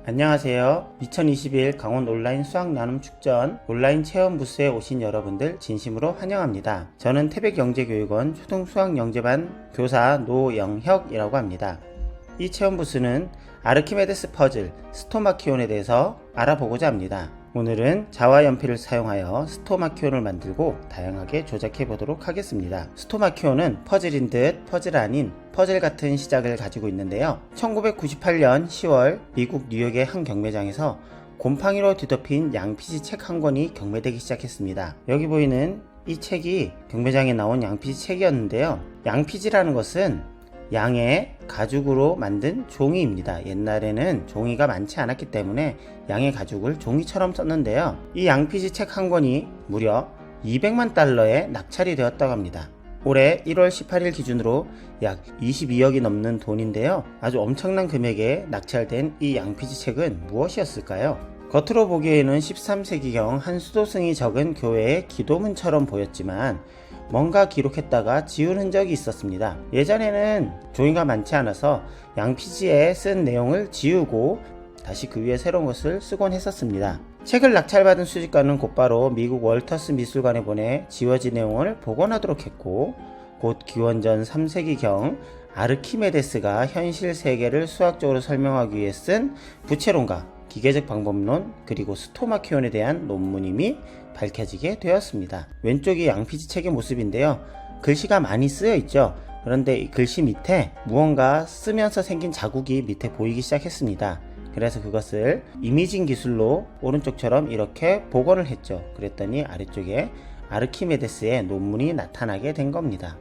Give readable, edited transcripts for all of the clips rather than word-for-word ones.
안녕하세요. 2021 강원 온라인 수학 나눔 축전 온라인 체험 부스에 오신 여러분들 진심으로 환영합니다. 저는 태백영재교육원 초등수학영재반 교사 노영혁이라고 합니다. 이 체험 부스는 아르키메데스 퍼즐 스토마키온에 대해서 알아보고자 합니다. 오늘은 자와 연필을 사용하여 스토마키온을 만들고 다양하게 조작해 보도록 하겠습니다. 스토마키온은 퍼즐인 듯 퍼즐 아닌 퍼즐 같은 시작을 가지고 있는데요. 1998년 10월 미국 뉴욕의 한 경매장에서 곰팡이로 뒤덮인 양피지 책 한 권이 경매되기 시작했습니다. 여기 보이는 이 책이 경매장에 나온 양피지 책이었는데요. 양피지라는 것은 양의 가죽으로 만든 종이입니다. 옛날에는 종이가 많지 않았기 때문에 양의 가죽을 종이처럼 썼는데요. 이 양피지 책 한 권이 무려 200만 달러에 낙찰이 되었다고 합니다. 올해 1월 18일 기준으로 약 22억이 넘는 돈인데요. 아주 엄청난 금액에 낙찰된 이 양피지 책은 무엇이었을까요? 겉으로 보기에는 13세기경 한 수도승이 적은 교회의 기도문처럼 보였지만 뭔가 기록했다가 지운 흔적이 있었습니다. 예전에는 종이가 많지 않아서 양피지에 쓴 내용을 지우고 다시 그 위에 새로운 것을 쓰곤 했었습니다. 책을 낙찰받은 수집가는 곧바로 미국 월터스 미술관에 보내 지워진 내용을 복원하도록 했고, 곧 기원전 3세기경 아르키메데스가 현실 세계를 수학적으로 설명하기 위해 쓴 부채론과 기계적 방법론 그리고 스토마키온에 대한 논문이 미 밝혀지게 되었습니다. 왼쪽이 양피지 책의 모습인데요. 글씨가 많이 쓰여 있죠. 그런데 이 글씨 밑에 무언가 쓰면서 생긴 자국이 밑에 보이기 시작했습니다. 그래서 그것을 이미징 기술로 오른쪽처럼 이렇게 복원을 했죠. 그랬더니 아래쪽에 아르키메데스의 논문이 나타나게 된 겁니다.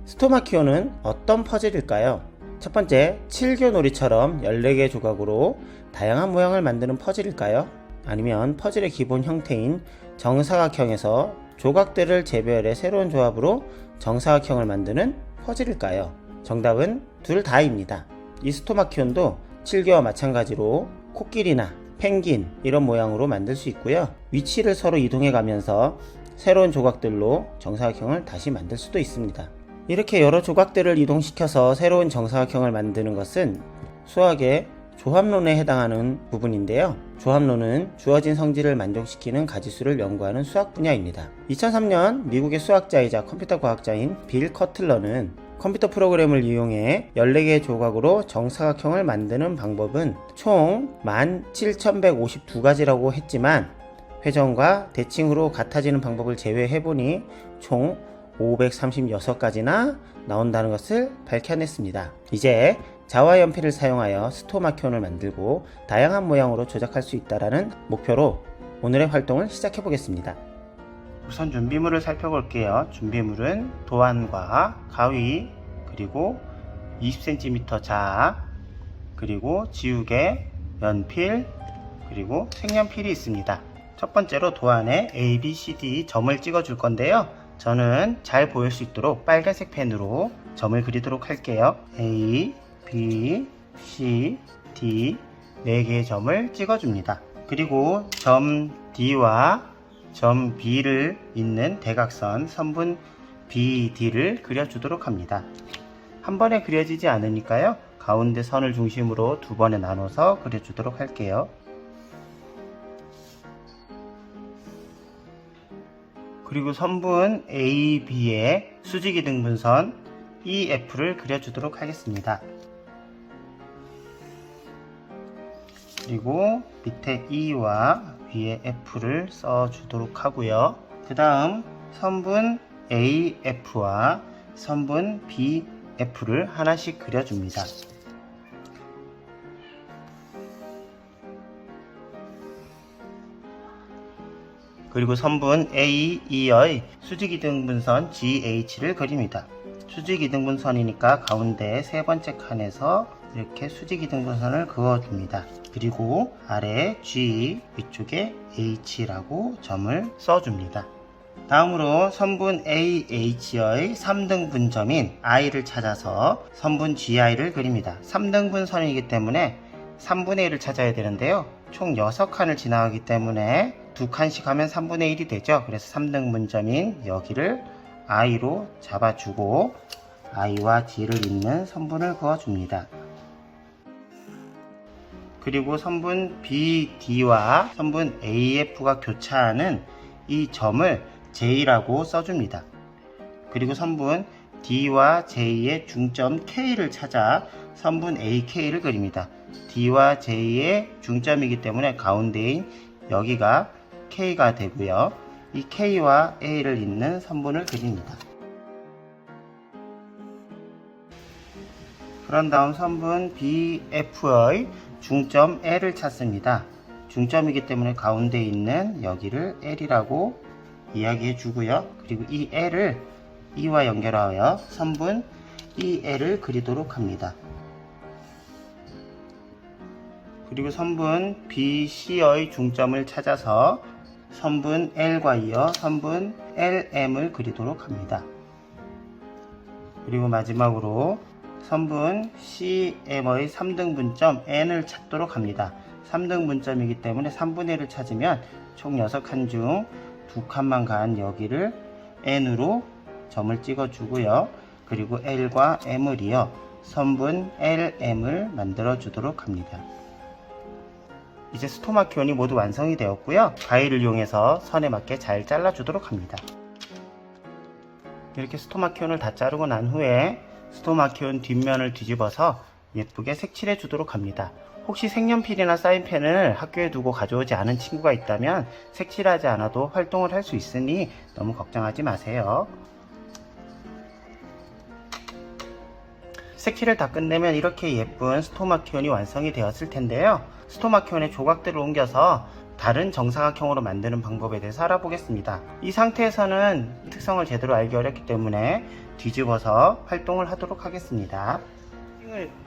스토마키온은 어떤 퍼즐일까요? 첫 번째, 칠교놀이처럼 14개의 조각으로 다양한 모양을 만드는 퍼즐일까요? 아니면 퍼즐의 기본 형태인 정사각형에서 조각들을 재배열해 새로운 조합으로 정사각형을 만드는 퍼즐일까요? 정답은 둘 다입니다. 이 스토마키온도 칠교와 마찬가지로 코끼리나 펭귄 이런 모양으로 만들 수 있고요. 위치를 서로 이동해 가면서 새로운 조각들로 정사각형을 다시 만들 수도 있습니다. 이렇게 여러 조각들을 이동시켜서 새로운 정사각형을 만드는 것은 수학의 조합론에 해당하는 부분인데요. 조합론은 주어진 성질을 만족시키는 가지수를 연구하는 수학 분야입니다. 2003년 미국의 수학자이자 컴퓨터 과학자인 빌 커틀러는 컴퓨터 프로그램을 이용해 14개의 조각으로 정사각형을 만드는 방법은 총 17,152가지라고 했지만 회전과 대칭으로 같아지는 방법을 제외해보니 총 536가지나 나온다는 것을 밝혀냈습니다. 이제 자와 연필을 사용하여 스토마키온을 만들고 다양한 모양으로 조작할 수 있다는 목표로 오늘의 활동을 시작해 보겠습니다. 우선 준비물을 살펴볼게요. 준비물은 도안과 가위, 그리고 20cm 자, 그리고 지우개, 연필, 그리고 색연필이 있습니다. 첫 번째로 도안에 A, B, C, D 점을 찍어 줄 건데요. 저는 잘 보일 수 있도록 빨간색 펜으로 점을 그리도록 할게요. A, B, C, D 4개의 점을 찍어줍니다. 그리고 점 D와 점 B를 잇는 대각선 선분 BD를 그려주도록 합니다. 한 번에 그려지지 않으니까요. 가운데 선을 중심으로 두 번에 나눠서 그려주도록 할게요. 그리고 선분 AB의 수직이등분선 EF를 그려주도록 하겠습니다. 그리고 밑에 E와 위에 F를 써주도록 하고요. 그 다음 선분 AF와 선분 BF를 하나씩 그려줍니다. 그리고 선분 AE의 수직이등분선 GH를 그립니다. 수직이등분선이니까 가운데 세 번째 칸에서 이렇게 수직이등분선을 그어줍니다. 그리고 아래 G, 위쪽에 H라고 점을 써줍니다. 다음으로 선분 AH의 3등분점인 I를 찾아서 선분 GI를 그립니다. 3등분선이기 때문에 3분의 1을 찾아야 되는데요. 총 6칸을 지나가기 때문에 2칸씩 하면 3분의 1이 되죠. 그래서 3등분점인 여기를 I로 잡아주고 I와 D를 잇는 선분을 그어줍니다. 그리고 선분 BD와 선분 AF가 교차하는 이 점을 J라고 써줍니다. 그리고 선분 D와 J의 중점 K를 찾아 선분 AK를 그립니다. D와 J의 중점이기 때문에 가운데인 여기가 K가 되고요. 이 K와 A를 잇는 선분을 그립니다. 그런 다음 선분 BF의 중점 L을 찾습니다. 중점이기 때문에 가운데 있는 여기를 L이라고 이야기해 주고요. 그리고 이 L을 E와 연결하여 선분 EL을 그리도록 합니다. 그리고 선분 BC의 중점을 찾아서 선분 L과 이어 선분 LM을 그리도록 합니다. 그리고 마지막으로 선분 CM의 3등분점 N을 찾도록 합니다. 3등분점이기 때문에 3분의 1을 찾으면 총 6칸 중 2칸만 간 여기를 N으로 점을 찍어 주고요. 그리고 L과 M을 이어 선분 LM을 만들어 주도록 합니다. 이제 스토마키온이 모두 완성이 되었고요. 가위를 이용해서 선에 맞게 잘 잘라 주도록 합니다. 이렇게 스토마키온을 다 자르고 난 후에 스토마키온 뒷면을 뒤집어서 예쁘게 색칠해 주도록 합니다. 혹시 색연필이나 사인펜을 학교에 두고 가져오지 않은 친구가 있다면 색칠하지 않아도 활동을 할 수 있으니 너무 걱정하지 마세요. 색칠을 다 끝내면 이렇게 예쁜 스토마키온이 완성이 되었을 텐데요. 스토마키온의 조각들을 옮겨서 다른 정사각형으로 만드는 방법에 대해서 알아보겠습니다. 이 상태에서는 특성을 제대로 알기 어렵기 때문에 뒤집어서 활동을 하도록 하겠습니다.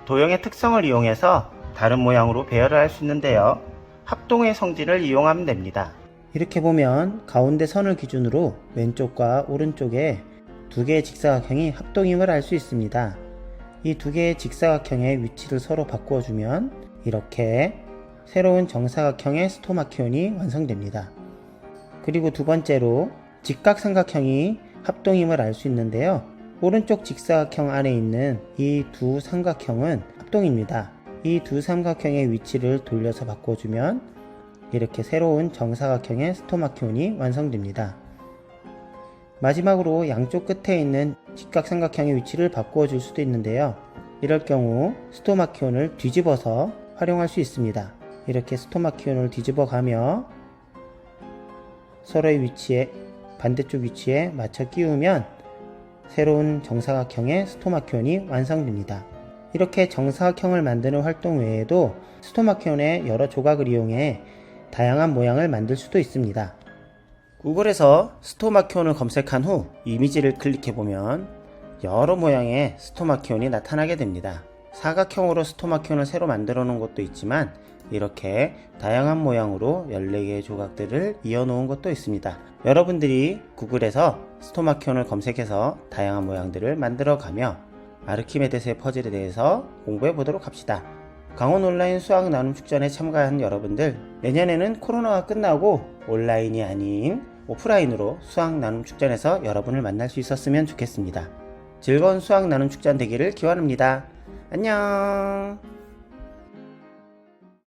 도형의 특성을 이용해서 다른 모양으로 배열을 할 수 있는데요. 합동의 성질을 이용하면 됩니다. 이렇게 보면 가운데 선을 기준으로 왼쪽과 오른쪽에 두 개의 직사각형이 합동임을 알 수 있습니다. 이 두 개의 직사각형의 위치를 서로 바꾸어주면 이렇게 새로운 정사각형의 스토마키온이 완성됩니다. 그리고 두 번째로 직각삼각형이 합동임을 알 수 있는데요. 오른쪽 직사각형 안에 있는 이 두 삼각형은 합동입니다. 이 두 삼각형의 위치를 돌려서 바꿔주면 이렇게 새로운 정사각형의 스토마키온이 완성됩니다. 마지막으로 양쪽 끝에 있는 직각삼각형의 위치를 바꾸어 줄 수도 있는데요. 이럴 경우 스토마키온을 뒤집어서 활용할 수 있습니다. 이렇게 스토마키온을 뒤집어 가며 서로의 위치에 반대쪽 위치에 맞춰 끼우면 새로운 정사각형의 스토마키온이 완성됩니다. 이렇게 정사각형을 만드는 활동 외에도 스토마키온의 여러 조각을 이용해 다양한 모양을 만들 수도 있습니다. 구글에서 스토마키온을 검색한 후 이미지를 클릭해보면 여러 모양의 스토마키온이 나타나게 됩니다. 사각형으로 스토마키온을 새로 만들어 놓은 것도 있지만 이렇게 다양한 모양으로 14개의 조각들을 이어 놓은 것도 있습니다. 여러분들이 구글에서 스토마키온을 검색해서 다양한 모양들을 만들어 가며 아르키메데스의 퍼즐에 대해서 공부해 보도록 합시다. 강원 온라인 수학 나눔 축전에 참가한 여러분들, 내년에는 코로나가 끝나고 온라인이 아닌 오프라인으로 수학 나눔 축전에서 여러분을 만날 수 있었으면 좋겠습니다. 즐거운 수학 나눔 축전 되기를 기원합니다. 안녕.